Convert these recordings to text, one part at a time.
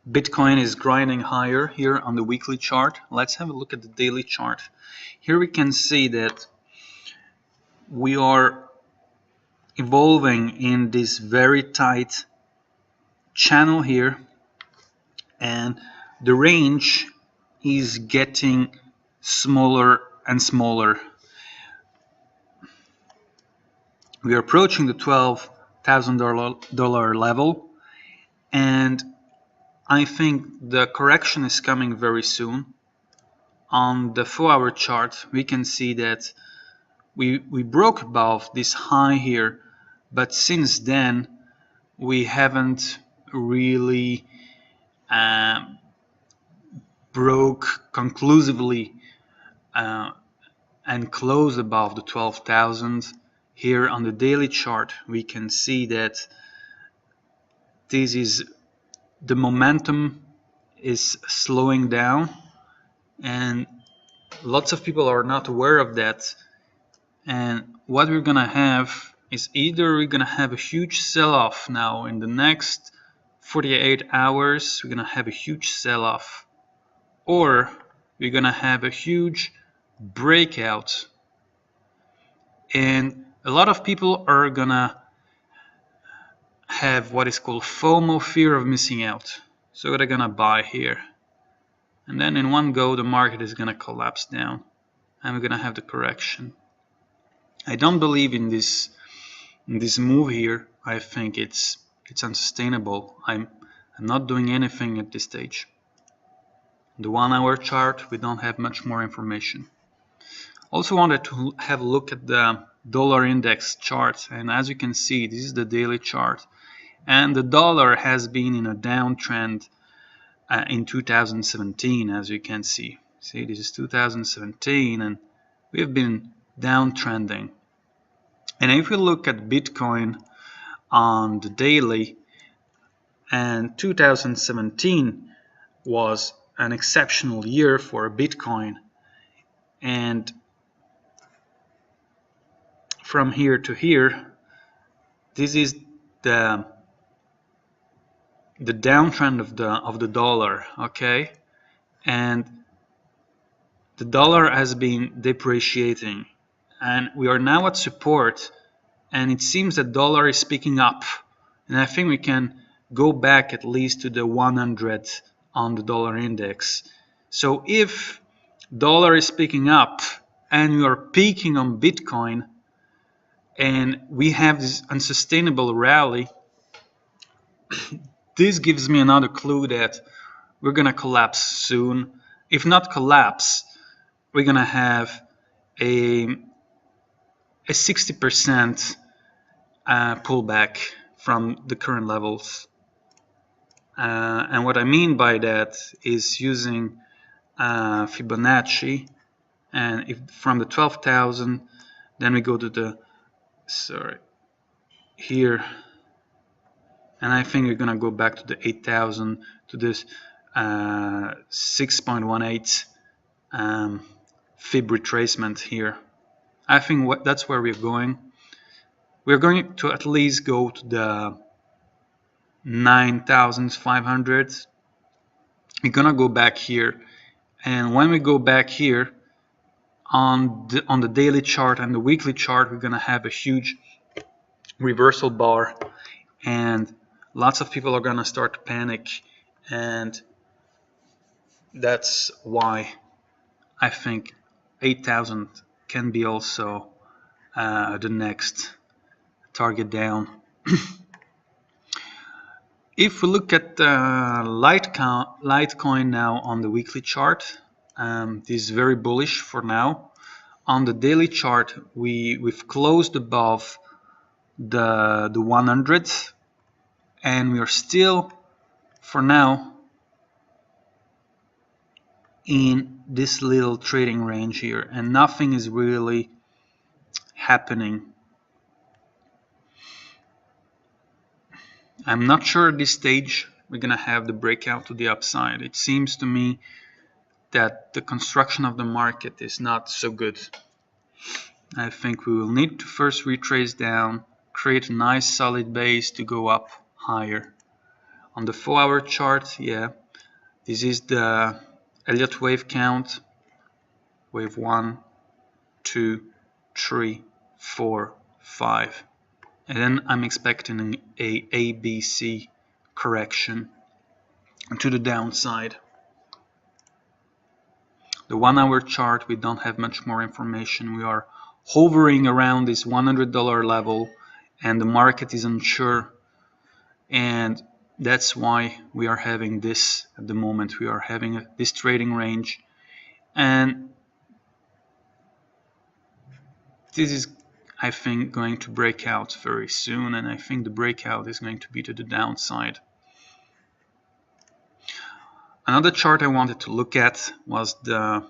Bitcoin is grinding higher here on the weekly chart. Let's have a look at the daily chart. Here we can see that we are evolving in this very tight channel here, and the range is getting smaller and smaller. We are approaching the $12,000 level, and I think the correction is coming very soon. On the 4-hour chart, we can see that we broke above this high here, but since then we haven't really broke conclusively and closed above the 12,000. Here on the daily chart we can see that this is the momentum is slowing down, and lots of people are not aware of that. And what we're gonna have is either we're gonna have a huge sell-off now in the next 48 hours, we're gonna have a huge sell-off, or we're gonna have a huge breakout. And a lot of people are gonna have what is called FOMO, fear of missing out. So they're gonna buy here, and then in one go the market is gonna collapse down and we're gonna have the correction. I don't believe in this move here. I think it's unsustainable. I'm not doing anything at this stage. The 1-hour chart, we don't have much more information. Also wanted to have a look at the dollar index chart, and as you can see, this is the daily chart, and the dollar has been in a downtrend in 2017, as you can see. See, this is 2017 and we've been downtrending. And if we look at Bitcoin on the daily, and 2017 was an exceptional year for Bitcoin, and from here to here, this is the downtrend of the dollar, okay? And the dollar has been depreciating, and we are now at support, and it seems that dollar is picking up, and I think we can go back at least to the 100 on the dollar index. So if dollar is picking up and we are peaking on Bitcoin and we have this unsustainable rally, this gives me another clue that we're gonna collapse soon. If not collapse, we're gonna have a 60% pullback from the current levels. And what I mean by that is using Fibonacci, and if from the 12,000, then we go to the here, and I think we're gonna go back to the 8,000, to this 6.18 fib retracement here. I think that's where we're going. We're going to at least go to the 9,500. We're gonna go back here, and when we go back here on the daily chart and the weekly chart, we're gonna have a huge reversal bar, and lots of people are gonna start to panic, and that's why I think 8,000 can be also the next target down. If we look at Litecoin now on the weekly chart, this is very bullish for now. On the daily chart, we've closed above the 100, and we are still, for now, in this little trading range here, and nothing is really happening. I'm not sure at this stage we're gonna have the breakout to the upside. It seems to me that the construction of the market is not so good. I think we will need to first retrace down, create a nice solid base to go up higher. On the 4-hour chart, yeah, this is the Elliott wave count. Wave 1, 2, 3, 4, 5. And then I'm expecting a ABC correction to the downside. The 1-hour chart, we don't have much more information. We are hovering around this $100 level and the market is unsure, and that's why we are having this at the moment. We are having this trading range, and this is, I think, going to break out very soon, and I think the breakout is going to be to the downside. Another chart I wanted to look at was the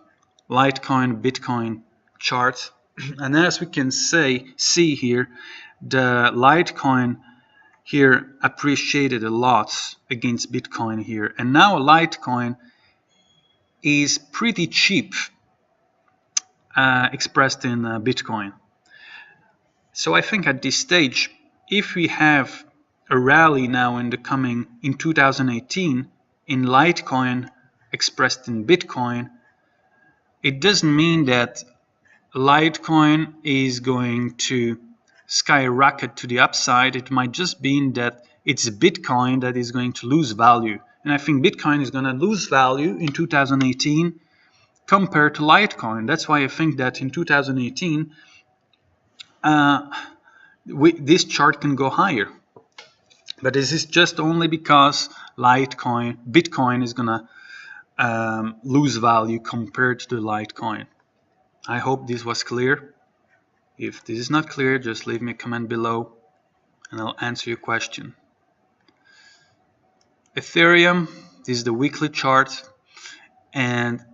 Litecoin Bitcoin chart, and as we can see here, the Litecoin here appreciated a lot against Bitcoin here, and now Litecoin is pretty cheap expressed in Bitcoin. So I think at this stage, if we have a rally now in 2018 in Litecoin expressed in Bitcoin, it doesn't mean that Litecoin is going to skyrocket to the upside. It might just mean that it's Bitcoin that is going to lose value. And I think Bitcoin is going to lose value in 2018 compared to Litecoin. That's why I think that in 2018 this chart can go higher. But this is just only because Bitcoin is going to lose value compared to the Litecoin. I hope this was clear. If this is not clear, just leave me a comment below and I'll answer your question. Ethereum, this is the weekly chart, and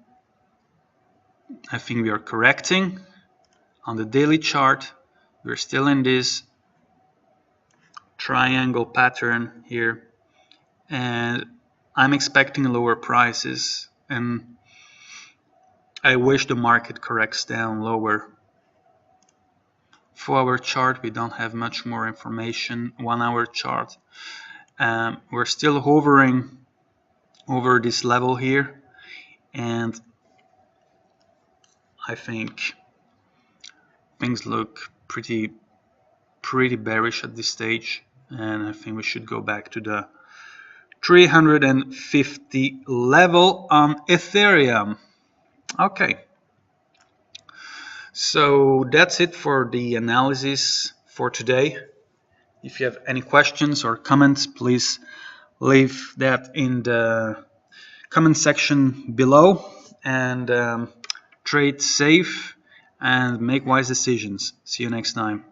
I think we are correcting. On the daily chart, we're still in this triangle pattern here, and I'm expecting lower prices, and I wish the market corrects down lower. 4-hour chart, we don't have much more information. 1-hour chart, we're still hovering over this level here, and I think things look pretty bearish at this stage, and I think we should go back to the 350 level on Ethereum. Okay, so that's it for the analysis for today. If you have any questions or comments, please leave that in the comment section below, and trade safe and make wise decisions. See you next time.